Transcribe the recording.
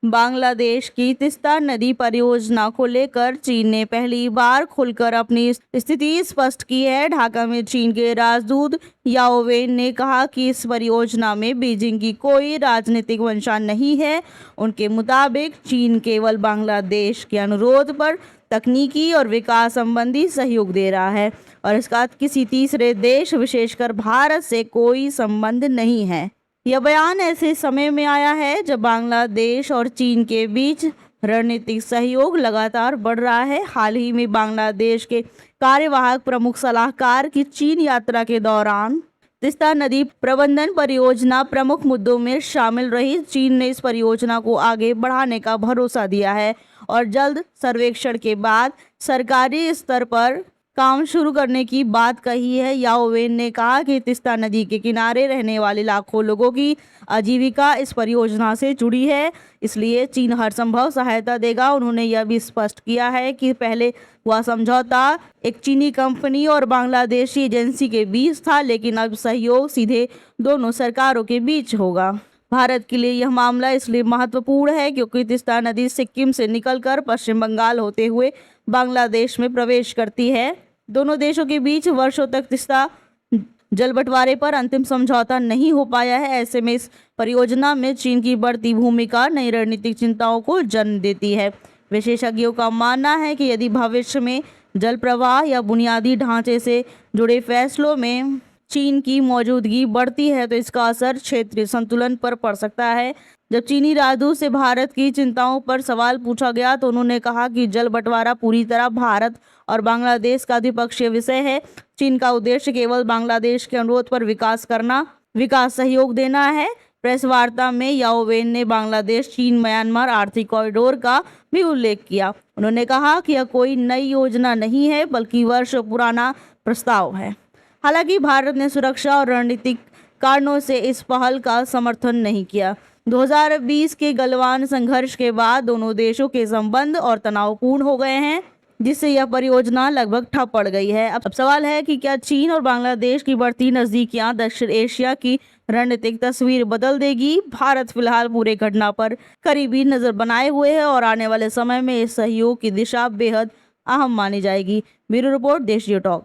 बांग्लादेश की तिस्ता नदी परियोजना को लेकर चीन ने पहली बार खुलकर अपनी स्थिति स्पष्ट की है। ढाका में चीन के राजदूत याओ वेन ने कहा कि इस परियोजना में बीजिंग की कोई राजनीतिक मंशा नहीं है। उनके मुताबिक चीन केवल बांग्लादेश के अनुरोध पर तकनीकी और विकास संबंधी सहयोग दे रहा है और इसका किसी तीसरे देश विशेषकर भारत से कोई संबंध नहीं है। यह बयान ऐसे समय में आया है जब बांग्लादेश और चीन के बीच रणनीतिक सहयोग लगातार बढ़ रहा है। हाल ही में बांग्लादेश के कार्यवाहक प्रमुख सलाहकार की चीन यात्रा के दौरान तिस्ता नदी प्रबंधन परियोजना प्रमुख मुद्दों में शामिल रही। चीन ने इस परियोजना को आगे बढ़ाने का भरोसा दिया है और जल्द सर्वेक्षण के बाद सरकारी स्तर पर काम शुरू करने की बात कही है। याओ वेन ने कहा कि तिस्ता नदी के किनारे रहने वाले लाखों लोगों की आजीविका इस परियोजना से जुड़ी है, इसलिए चीन हर संभव सहायता देगा। उन्होंने यह भी स्पष्ट किया है कि पहले हुआ समझौता एक चीनी कंपनी और बांग्लादेशी एजेंसी के बीच था, लेकिन अब सहयोग सीधे दोनों सरकारों के बीच होगा। भारत के लिए यह मामला इसलिए महत्वपूर्ण है क्योंकि तिस्ता नदी सिक्किम से निकलकर पश्चिम बंगाल होते हुए बांग्लादेश में प्रवेश करती है। दोनों देशों के बीच वर्षों तक तिस्ता जल बंटवारे पर अंतिम समझौता नहीं हो पाया है। ऐसे में इस परियोजना में चीन की बढ़ती भूमिका नई रणनीतिक चिंताओं को जन्म देती है। विशेषज्ञों का मानना है कि यदि भविष्य में जल प्रवाह या बुनियादी ढांचे से जुड़े फैसलों में चीन की मौजूदगी बढ़ती है तो इसका असर क्षेत्रीय संतुलन पर पड़ सकता है। जब चीनी राजदूत से भारत की चिंताओं पर सवाल पूछा गया तो उन्होंने कहा कि जल बंटवारा पूरी तरह भारत और बांग्लादेश का द्विपक्षीय विषय है। चीन का उद्देश्य केवल बांग्लादेश के अनुरोध पर विकास सहयोग देना है। प्रेस वार्ता में याओ वेन ने बांग्लादेश चीन म्यांमार आर्थिक कॉरिडोर का भी उल्लेख किया। उन्होंने कहा कि यह कोई नई योजना नहीं है बल्कि वर्षों पुराना प्रस्ताव है। हालांकि भारत ने सुरक्षा और रणनीतिक कारणों से इस पहल का समर्थन नहीं किया। 2020 के गलवान संघर्ष के बाद दोनों देशों के संबंध और तनावपूर्ण हो गए हैं, जिससे यह परियोजना लगभग ठप पड़ गई है। अब सवाल है कि क्या चीन और बांग्लादेश की बढ़ती नजदीकियां दक्षिण एशिया की रणनीतिक तस्वीर बदल देगी। भारत फिलहाल पूरे घटना पर करीबी नजर बनाए हुए है और आने वाले समय में इस सहयोग की दिशा बेहद अहम मानी जाएगी। ब्यूरो रिपोर्ट, देश जियो टॉक।